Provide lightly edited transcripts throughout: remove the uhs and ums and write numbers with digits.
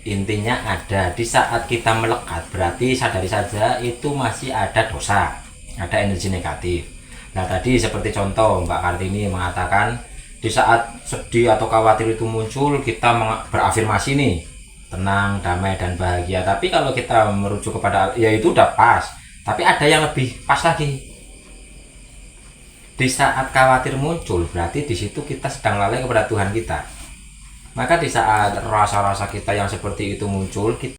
Intinya ada di saat kita melekat, berarti sadari saja itu masih ada dosa, ada energi negatif. Nah tadi seperti contoh Mbak Kartini mengatakan di saat sedih atau khawatir itu muncul, kita berafirmasi nih tenang, damai dan bahagia. Tapi kalau kita merujuk kepada ya itu udah pas, tapi ada yang lebih pas lagi. Di saat khawatir muncul, berarti di situ kita sedang lalai kepada Tuhan kita. Maka di saat rasa-rasa kita yang seperti itu muncul, kita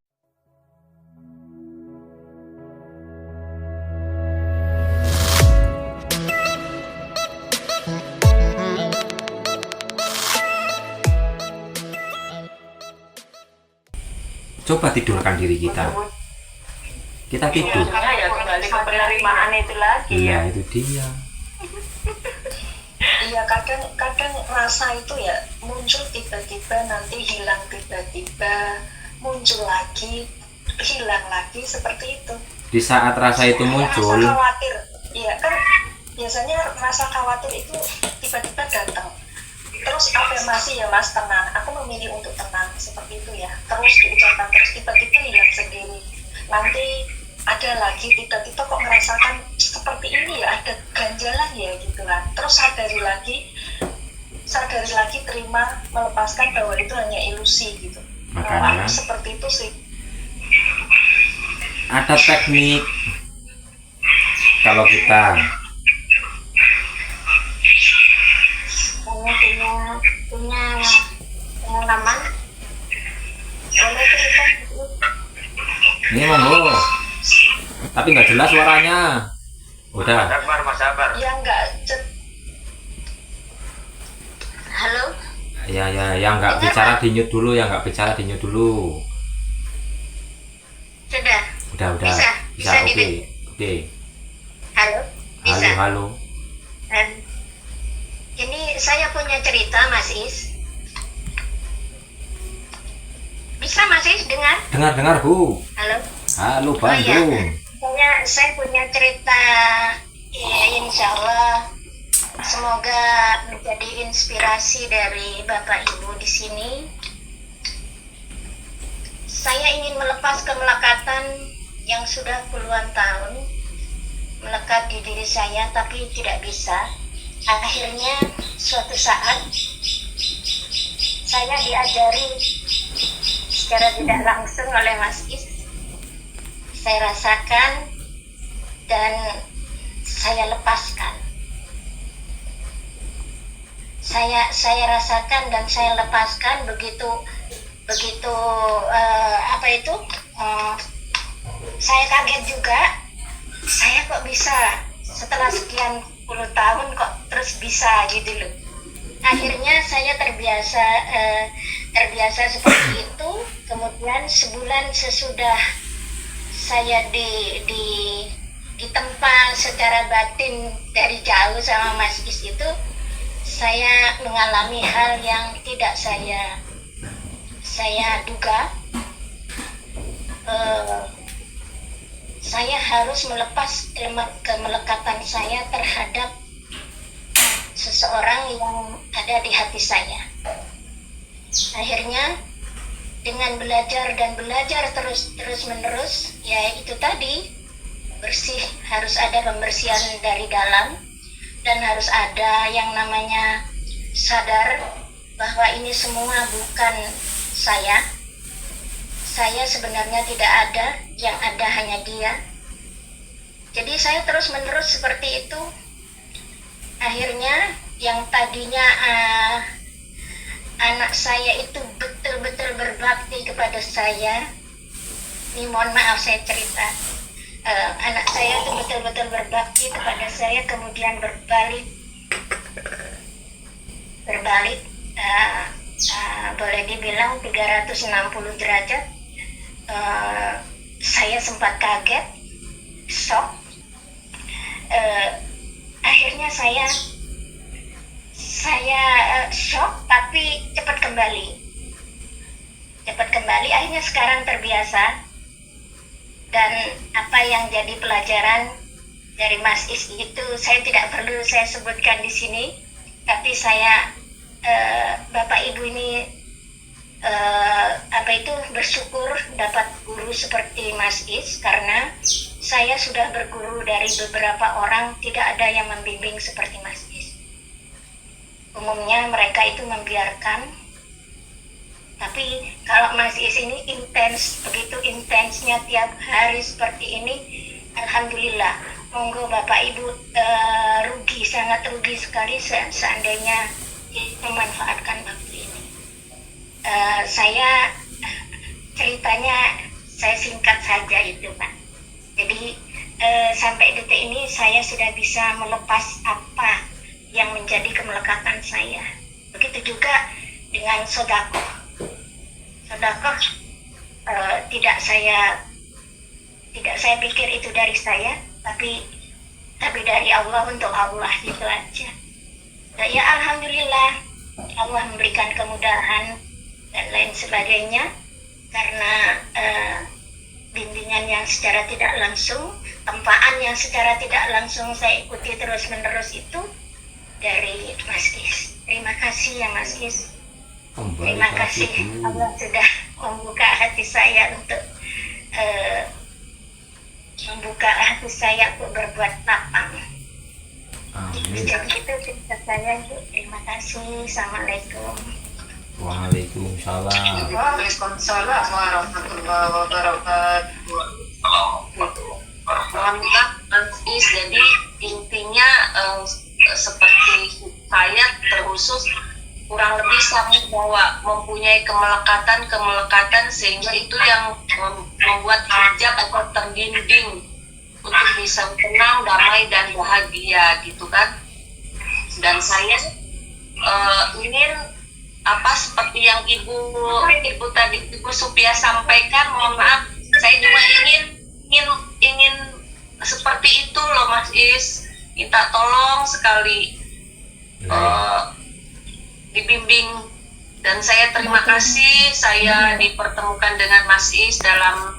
coba tidurkan diri kita. Kita tidur. Makanya ya kembali ke penerimaan itu lagi. Iya, itu dia. Iya, kadang rasa itu ya muncul tiba-tiba, nanti hilang tiba-tiba, muncul lagi, hilang lagi, seperti itu. Di saat rasa itu muncul, Rasa khawatir, iya kan biasanya rasa khawatir itu tiba-tiba datang. Terus afirmasi ya Mas, tenang, aku memilih untuk tenang, seperti itu ya. Terus diucapkan, terus tiba-tiba hilang sendiri. Nanti ada lagi tiba-tiba kok merasakan seperti ini ya, ada ganjalan ya gitu kan. Terus sadari lagi, terima, melepaskan bahwa itu hanya ilusi gitu. makanya Seperti itu sih. ada teknik. Kalau kita punya pengalaman, boleh cerita? ini monggo, tapi nggak jelas suaranya. Udah. Mas Sabar. Ya enggak. Halo. Ya yang nggak bicara di mute dulu, yang nggak bicara di mute dulu. Sudah. Udah. Bisa Oke. Halo. Bisa. Halo. Ini saya punya cerita, Mas Is. Bisa Mas Is dengar? Dengar Bu. Halo. Halo Oh, iya. Bandung. Saya punya cerita, ya, insya Allah semoga menjadi inspirasi dari Bapak Ibu di sini. Saya ingin melepas kemelekatan yang sudah puluhan tahun melekat di diri saya, tapi tidak bisa. Akhirnya suatu saat saya diajari secara tidak langsung oleh Mas Is. Saya rasakan dan saya lepaskan. Saya rasakan dan saya lepaskan begitu saya kaget juga. Saya kok bisa setelah sekian puluh tahun kok terus bisa gitu loh. Akhirnya saya terbiasa seperti itu. Kemudian sebulan sesudah saya ditempa secara batin dari jauh sama Mas Is itu, saya mengalami hal yang tidak saya duga. Saya harus melepas kemelekatan saya terhadap seseorang yang ada di hati saya. Akhirnya dengan belajar terus menerus, ya itu tadi, bersih, harus ada pembersihan dari dalam, dan harus ada yang namanya sadar bahwa ini semua bukan saya sebenarnya tidak ada, yang ada hanya dia. Jadi saya terus menerus seperti itu. Akhirnya yang tadinya anak saya itu betul-betul berbakti kepada saya. Ini mohon maaf saya cerita. Anak saya itu betul-betul berbakti kepada saya, kemudian berbalik, boleh dibilang 360 derajat. Saya sempat kaget, shock. Akhirnya saya shock, tapi cepat kembali. Akhirnya sekarang terbiasa. Dan apa yang jadi pelajaran dari Mas Is itu saya tidak perlu saya sebutkan di sini, tapi saya Bapak Ibu ini bersyukur dapat guru seperti Mas Is, karena saya sudah berguru dari beberapa orang, tidak ada yang membimbing seperti Mas Is. Umumnya mereka itu membiarkan, tapi kalau Mas Is ini intens, begitu intensnya tiap hari seperti ini, alhamdulillah. Monggo Bapak Ibu, sangat rugi sekali seandainya memanfaatkan waktu ini. Saya ceritanya saya singkat saja itu Pak. Jadi sampai detik ini saya sudah bisa melepas apa yang menjadi kemelekatan saya. Begitu juga dengan sodakoh. Sodakoh tidak saya pikir itu dari saya, tapi dari Allah untuk Allah, gitu aja. Nah, ya alhamdulillah Allah memberikan kemudahan dan lain sebagainya, karena bimbingan yang secara tidak langsung, tempaan yang secara tidak langsung saya ikuti terus menerus itu dari Mas Is. Terima kasih ya Mas Is. Terima kasih Allah sudah membuka hati saya untuk berbuat lapang. Amin. Jadi itu cerita saya. Terima kasih. Assalamualaikum. Waalaikumsalam. Waalaikumsalam warahmatullahi wabarakatuh. Mohon maaf, Mas Is. Jadi intinya seperti saya terkhusus kurang lebih sama bahwa mempunyai kemelekatan sehingga itu yang membuat hijab atau terdinding untuk bisa tenang, damai dan bahagia gitu kan. Dan saya ingin seperti yang ibu tadi Ibu Supia sampaikan, mohon maaf, saya juga ingin seperti itu loh Mas Is, minta tolong sekali dibimbing. Dan saya terima kasih saya dipertemukan dengan Mas Is dalam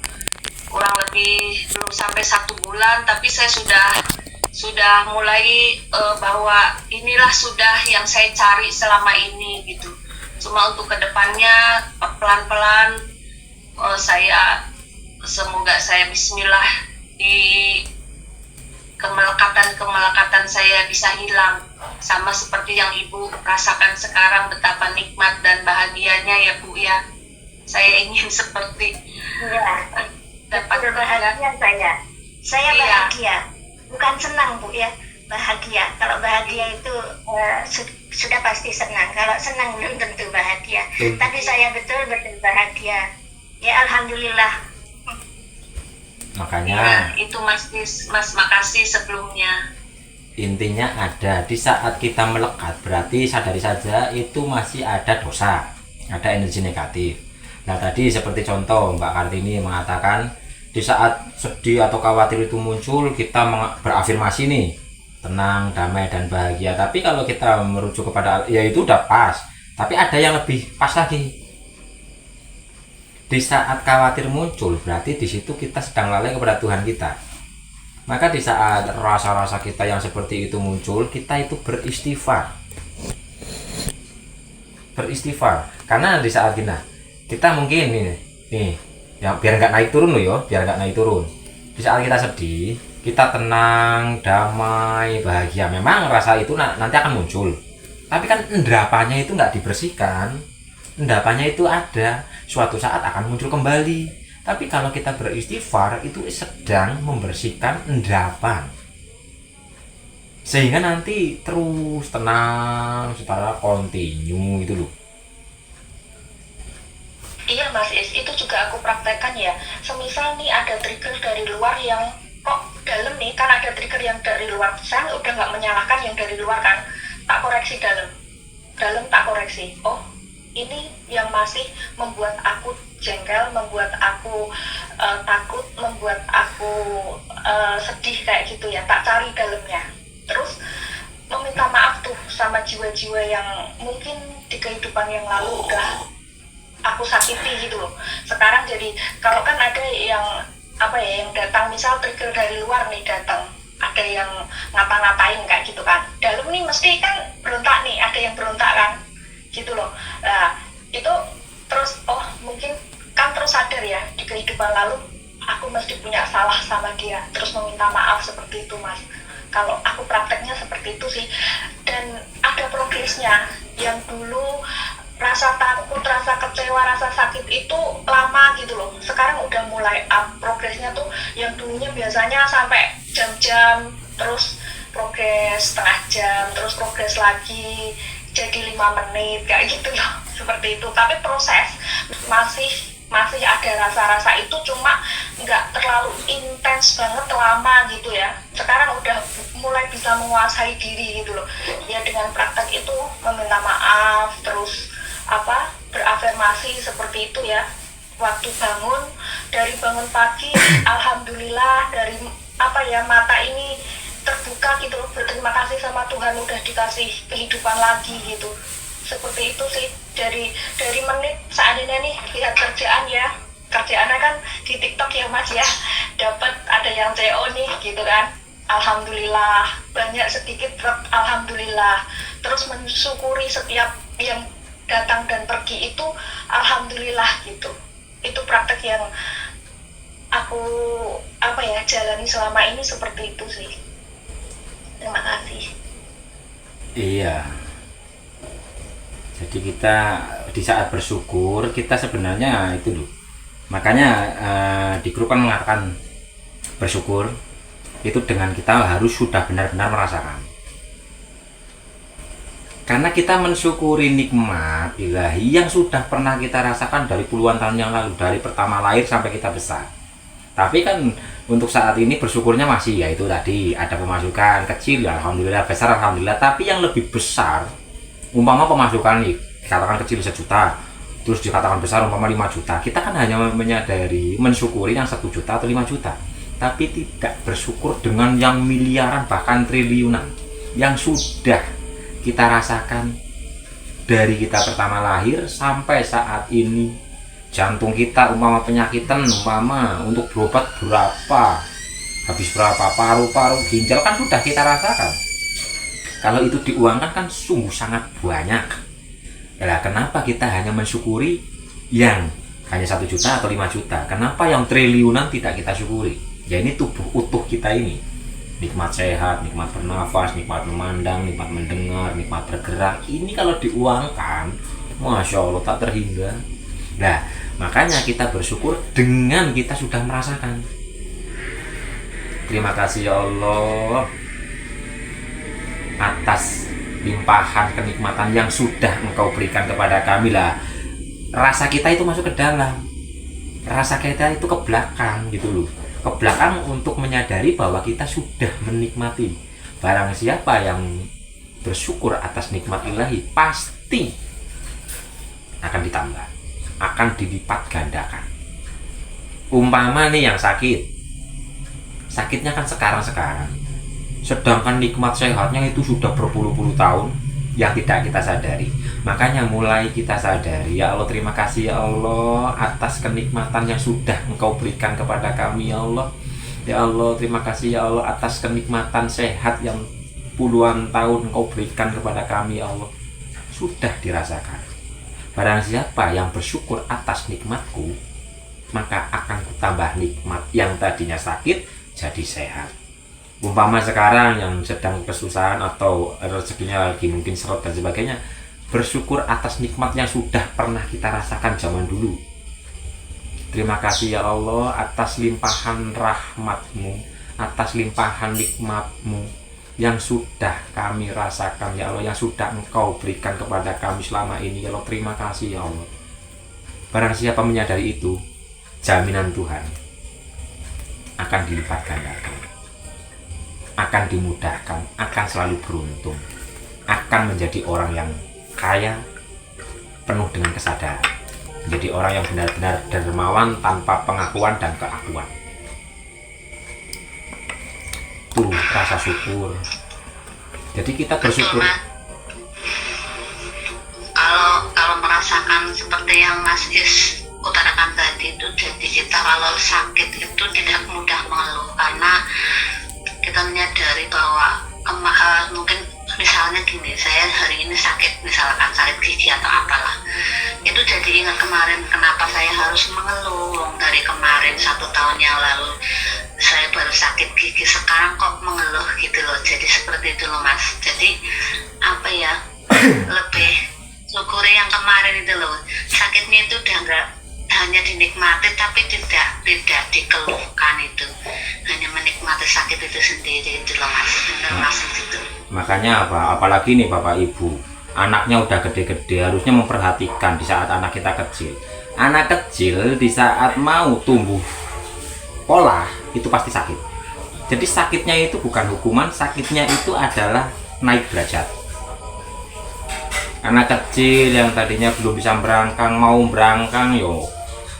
kurang lebih belum sampai 1 bulan, tapi saya sudah mulai bahwa inilah sudah yang saya cari selama ini gitu. Cuma untuk kedepannya pelan-pelan semoga saya bismillah di kemelekatan saya bisa hilang, sama seperti yang Ibu rasakan sekarang, betapa nikmat dan bahagianya ya Bu ya. Saya ingin seperti dapat bahagia saya bahagia, bukan senang Bu ya, bahagia. Kalau bahagia itu sudah pasti senang, kalau senang belum tentu bahagia. Tapi saya betul-betul bahagia ya, alhamdulillah. Makanya itu Mas makasih sebelumnya. intinya ada di saat kita melekat, berarti sadari saja itu masih ada dosa, ada energi negatif. Nah tadi seperti contoh Mbak Kartini mengatakan di saat sedih atau khawatir itu muncul, kita berafirmasi nih, tenang, damai dan bahagia. Tapi kalau kita merujuk kepada ya itu udah pas, tapi ada yang lebih pas lagi. Di saat khawatir muncul, berarti di situ kita sedang lalai kepada Tuhan kita. Maka di saat rasa-rasa kita yang seperti itu muncul, kita itu beristighfar. Karena di saat kita mungkin nih ya biar nggak naik turun loh ya, biar nggak naik turun. Di saat kita sedih, kita tenang, damai, bahagia. Memang rasa itu nanti akan muncul. Tapi kan endapannya itu nggak dibersihkan. Endapannya itu ada, suatu saat akan muncul kembali. Tapi kalau kita beristighfar, itu sedang membersihkan endapan, sehingga nanti terus tenang secara kontinu itu loh. Iya Mas Is, itu juga aku praktekkan ya. Semisal nih ada trigger dari luar yang kok dalam nih, kan ada trigger yang dari luar. Saya udah nggak menyalahkan yang dari luar kan, tak koreksi dalam tak koreksi. Oh ini yang masih membuat aku jengkel, membuat aku takut, membuat aku sedih kayak gitu ya, tak cari dalamnya. Terus meminta maaf tuh sama jiwa-jiwa yang mungkin di kehidupan yang lalu udah aku sakiti gitu loh. Sekarang jadi kalau kan ada yang yang datang, misal trigger dari luar nih datang, ada yang ngata-ngatain kayak gitu kan, dalam nih mesti kan berontak nih, ada yang berontak kan gitu loh. Nah itu terus oh mungkin kan terus sadar ya di kehidupan lalu aku mesti punya salah sama dia, terus meminta maaf seperti itu Mas. Kalau aku prakteknya seperti itu sih, dan ada progresnya. Yang dulu rasa takut, rasa kecewa, rasa sakit itu lama gitu loh, sekarang udah mulai up progresnya tuh. Yang dulunya biasanya sampai jam-jam, terus progres setengah jam, terus progres lagi jadi 5 menit kayak gitu loh, seperti itu. Tapi proses masih ada rasa-rasa itu, cuma nggak terlalu intens banget lama gitu ya. Sekarang udah mulai bisa menguasai diri gitu loh ya, dengan praktek itu meminta maaf, terus berafirmasi seperti itu ya. Waktu bangun, dari bangun pagi alhamdulillah, dari mata ini terbuka gitu loh, berterima kasih sama Tuhan udah dikasih kehidupan lagi gitu. Seperti itu sih. Dari menit seandainya nih lihat kerjaannya kan di TikTok ya Mas ya, dapat ada yang CO nih gitu kan, alhamdulillah, banyak sedikit alhamdulillah, terus mensyukuri setiap yang datang dan pergi itu alhamdulillah gitu. Itu praktek yang aku jalani selama ini seperti itu sih. Terima kasih. Iya. Jadi kita di saat bersyukur kita sebenarnya itu loh. Makanya di grup kan mengatakan bersyukur itu dengan kita harus sudah benar-benar merasakan. Karena kita mensyukuri nikmat ilahi yang sudah pernah kita rasakan dari puluhan tahun yang lalu, dari pertama lahir sampai kita besar. Tapi kan untuk saat ini bersyukurnya masih ya itu tadi, ada pemasukan kecil ya alhamdulillah, besar alhamdulillah. Tapi yang lebih besar, umpama pemasukan nih dikatakan kecil 1 juta, terus dikatakan besar umpama 5 juta, kita kan hanya menyadari mensyukuri yang 1 juta atau 5 juta, tapi tidak bersyukur dengan yang miliaran bahkan triliunan yang sudah kita rasakan dari kita pertama lahir sampai saat ini. Jantung kita umpama penyakitan, umpama untuk berobat berapa, habis berapa, paru-paru, ginjal kan sudah kita rasakan. Kalau itu diuangkan kan sungguh sangat banyak. Ya, kenapa kita hanya mensyukuri yang hanya 1 juta atau 5 juta? Kenapa yang triliunan tidak kita syukuri? Ya ini tubuh utuh kita ini. Nikmat sehat, nikmat bernafas, nikmat memandang, nikmat mendengar, nikmat bergerak. Ini kalau diuangkan, Masya Allah tak terhingga. Nah, makanya kita bersyukur dengan kita sudah merasakan. Terima kasih ya Allah atas limpahan kenikmatan yang sudah Engkau berikan kepada kami lah. Rasa kita itu masuk ke dalam, rasa kita itu ke belakang gitu loh, ke belakang untuk menyadari bahwa kita sudah menikmati. Barang siapa yang bersyukur atas nikmat ilahi pasti akan ditambah, akan dilipat gandakan. Umpama nih yang sakitnya kan sekarang, sedangkan nikmat sehatnya itu sudah berpuluh-puluh tahun yang tidak kita sadari. Makanya mulai kita sadari, ya Allah terima kasih ya Allah atas kenikmatan yang sudah Engkau berikan kepada kami ya Allah. Ya Allah terima kasih ya Allah atas kenikmatan sehat yang puluhan tahun Engkau berikan kepada kami ya Allah. Sudah dirasakan. Barang siapa yang bersyukur atas nikmatku, maka akan kutambah nikmat yang tadinya sakit jadi sehat. Umpama sekarang yang sedang kesusahan atau rezekinya lagi mungkin seret dan sebagainya, bersyukur atas nikmat yang sudah pernah kita rasakan zaman dulu. Terima kasih ya Allah atas limpahan rahmat-Mu, atas limpahan nikmat-Mu yang sudah kami rasakan ya Allah, yang sudah Engkau berikan kepada kami selama ini ya Allah. Terima kasih ya Allah. Barang siapa menyadari itu, jaminan Tuhan akan dilipat gandakan, akan dimudahkan, akan selalu beruntung, akan menjadi orang yang kaya, penuh dengan kesadaran, menjadi orang yang benar-benar dermawan tanpa pengakuan dan keakuan. Tuh rasa syukur. Jadi kita bersyukur. Kalau merasakan seperti yang Mas Is utarakan tadi itu, jadi kita kalau sakit itu tidak mudah mengeluh karena kita menyadari bahwa mungkin misalnya gini, saya hari ini sakit, misalkan sakit gigi atau apalah, itu jadi ingat kemarin kenapa saya harus mengeluh. Dari kemarin 1 tahun yang lalu saya baru sakit gigi, sekarang kok mengeluh gitu loh. Jadi seperti itu loh Mas. Jadi apa ya, lebih syukuri yang kemarin itu loh, sakitnya itu udah enggak hanya dinikmati tapi tidak dikeluhkan, itu hanya menikmati sakit itu sendiri, itu loh Mas. Bener Mas itu. Makanya apa? Apalagi nih Bapak Ibu, anaknya udah gede-gede, harusnya memperhatikan di saat anak kita kecil. Anak kecil di saat mau tumbuh pola itu pasti sakit. Jadi sakitnya itu bukan hukuman, sakitnya itu adalah naik derajat. Anak kecil yang tadinya belum bisa berangkang, mau berangkang yo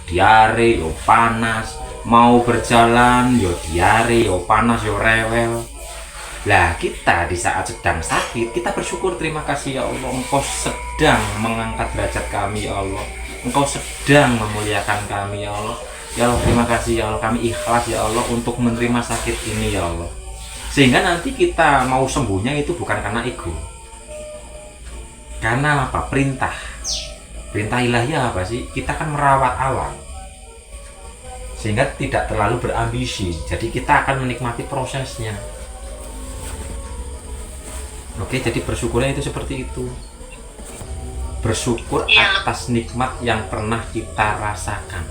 diare, yo panas, mau berjalan yo diare, yo panas, yo rewel. Lah kita di saat sedang sakit, kita bersyukur, terima kasih ya Allah, Engkau sedang mengangkat derajat kami ya Allah, Engkau sedang memuliakan kami ya Allah. Ya Allah, terima kasih ya Allah, kami ikhlas ya Allah untuk menerima sakit ini ya Allah. Sehingga nanti kita mau sembuhnya itu bukan karena ego, karena apa? Perintah ilahi apa sih? Kita kan merawat alam sehingga tidak terlalu berambisi, jadi kita akan menikmati prosesnya. Oke, jadi bersyukurnya itu seperti itu. Bersyukur atas nikmat yang pernah kita rasakan.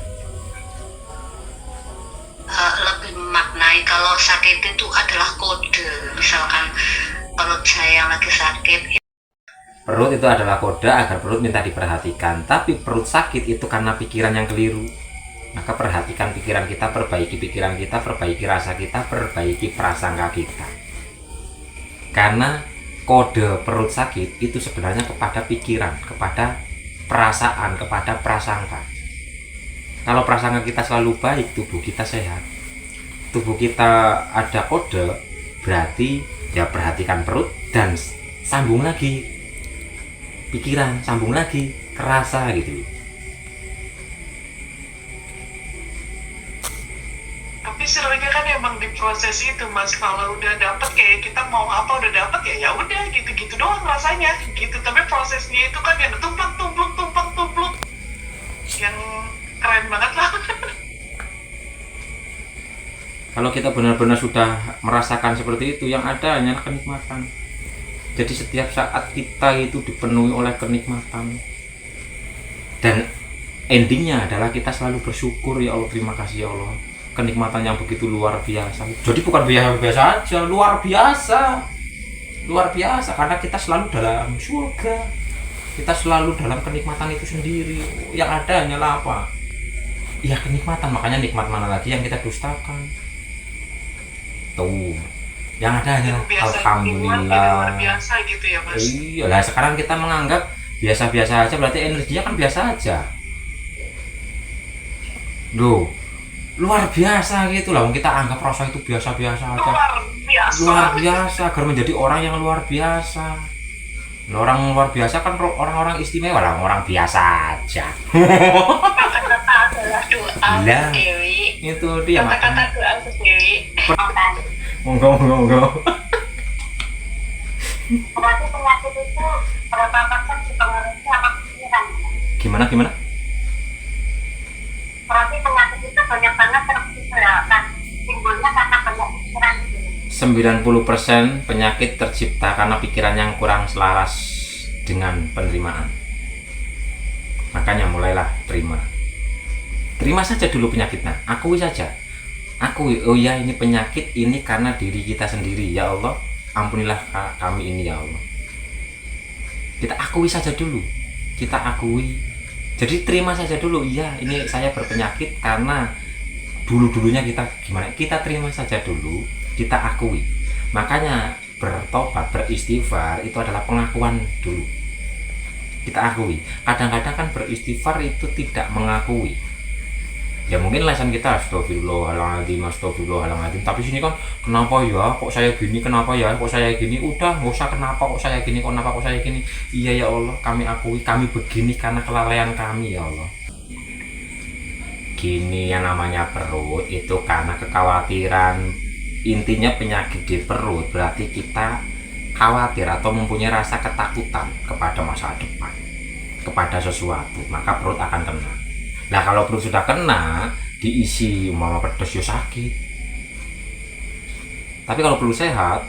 Lebih memaknai kalau sakit itu adalah kode. Misalkan perut saya yang lagi sakit, Perut itu adalah kode agar perut minta diperhatikan. Tapi perut sakit itu karena pikiran yang keliru. Maka perhatikan pikiran kita, perbaiki pikiran kita, perbaiki rasa kita, perbaiki prasangka kita. Karena kode perut sakit itu sebenarnya kepada pikiran, kepada perasaan, kepada prasangka. Kalau prasangka kita selalu baik, tubuh kita sehat. Tubuh kita ada kode, berarti ya perhatikan perut dan sambung lagi pikiran, sambung lagi kerasa gitu. Tapi serunya kan emang di proses itu Mas, kalau udah dapet kayak kita mau apa udah dapet ya udah gitu-gitu doang rasanya gitu. Tapi prosesnya itu kan yang tumplek yang keren banget lah. Kalau kita benar-benar sudah merasakan seperti itu, yang ada hanya kenikmatan. Jadi setiap saat kita itu dipenuhi oleh kenikmatan, dan endingnya adalah kita selalu bersyukur, ya Allah, terima kasih ya Allah, kenikmatan yang begitu luar biasa. Jadi bukan biasa-biasa aja, luar biasa, karena kita selalu dalam surga, kita selalu dalam kenikmatan itu sendiri. Yang ada hanyalah apa? Ya kenikmatan. Makanya nikmat mana lagi yang kita dustakan? Tuh, yang ada hanya alhamdulillah. Luar biasa gitu ya Mas. Iya lah, sekarang kita menganggap biasa-biasa aja, berarti energinya kan biasa aja. Duh, luar biasa gitu lah, kita anggap rasa itu biasa-biasa aja. Luar biasa agar menjadi orang yang luar biasa. Orang luar biasa kan orang-orang istimewa lah, orang biasa aja. Kata-kata adalah doa Lah, Dewi. itu dia Kata-kata doa Dewi. Monggo. Berarti penyakit itu berapa persen dipengaruhi sama pikiran? Gimana? Berarti penyakit itu banyak banget terciptakan. Timbulnya karena banyak pikiran. 90% penyakit tercipta karena pikiran yang kurang selaras dengan penerimaan. Makanya mulailah terima saja dulu penyakitnya, akui saja, oh ya ini penyakit, ini karena diri kita sendiri, ya Allah ampunilah kami ini ya Allah. Kita akui saja dulu, jadi terima saja dulu, iya ini saya berpenyakit karena dulunya kita gimana, kita terima saja dulu, kita akui. Makanya bertobat, beristighfar itu adalah pengakuan dulu. Kita akui. Kadang-kadang kan beristighfar itu tidak mengakui. Ya mungkin lesan kita astagfirullahaladzim, tapi sini kan kenapa ya kok saya gini, kenapa ya kok saya gini, udah nggak usah kenapa kok saya gini, kenapa kok saya gini. Iya ya Allah, kami akui kami begini karena kelalaian kami ya Allah. Gini yang namanya perut itu karena kekhawatiran. Intinya penyakit di perut berarti kita khawatir atau mempunyai rasa ketakutan kepada masa depan, kepada sesuatu, maka perut akan kena. Nah kalau perut sudah kena, diisi umpama pedes ya sakit. Tapi kalau perut sehat,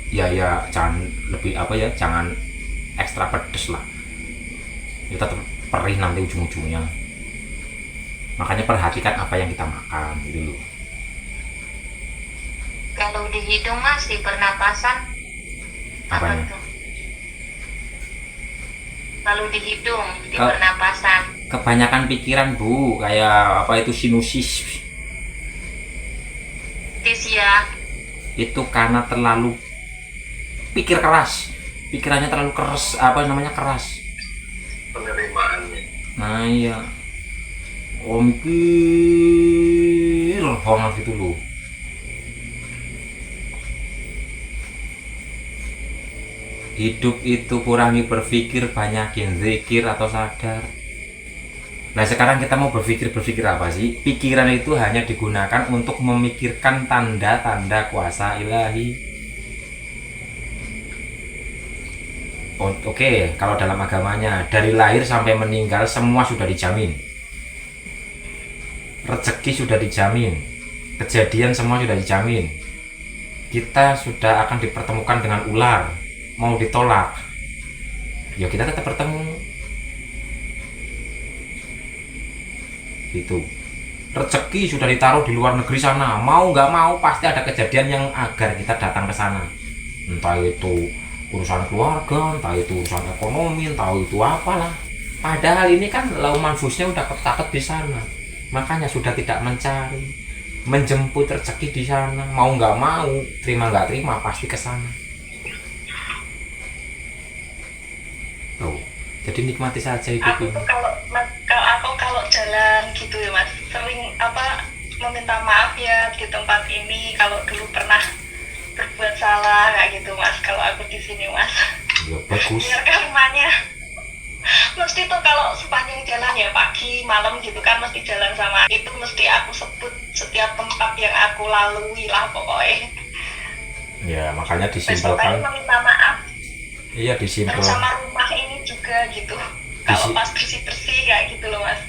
ya jangan lebih jangan ekstra pedes lah. Ya tetap perih nanti ujung-ujungnya. Makanya perhatikan apa yang kita makan gitu loh. Kalau di hidung Mas, di pernapasan Apanya? tuh? Kalau di hidung, di Kalau- pernapasan. Kebanyakan pikiran Bu, kayak apa itu sinusis. Ya, Itu karena terlalu pikir keras, pikirannya terlalu keras, keras. Penerimaannya. Nah iya, mikir banget gitu loh. Hidup itu kurangi berpikir, banyakin zikir atau sadar. Nah sekarang kita mau berpikir apa sih? Pikiran itu hanya digunakan untuk memikirkan tanda-tanda kuasa ilahi. Oke, kalau dalam agamanya dari lahir sampai meninggal semua sudah dijamin. Rezeki sudah dijamin. Kejadian semua sudah dijamin. Kita sudah akan dipertemukan dengan ular. Mau ditolak, ya kita tetap bertemu. Gitu. Rezeki sudah ditaruh di luar negeri sana, mau nggak mau pasti ada kejadian yang agar kita datang ke sana. Entah itu urusan keluarga, entah itu urusan ekonomi, entah itu apalah. Padahal ini kan lauman manfusnya udah ketakut di sana. Makanya sudah tidak mencari, menjemput rezeki di sana. Mau nggak mau, terima nggak terima pasti ke sana. Tuh. Jadi nikmati saja hidup Aku ini. tuh kalau jalan gitu ya Mas, sering meminta maaf ya di tempat ini kalau dulu pernah berbuat salah kayak gitu Mas. Kalau aku di sini Mas, Ya bagus. biar karmanya mesti tuh kalau sepanjang jalan ya pagi malam gitu kan mesti jalan sama itu, mesti aku sebut setiap tempat yang aku lalui lah pokoknya. Ya makanya Terus disimpelkan. pokoknya meminta maaf. Iya Terus disimpel. sama rumah ini juga gitu. Kalau pas bersih-bersih kayak gitu loh Mas.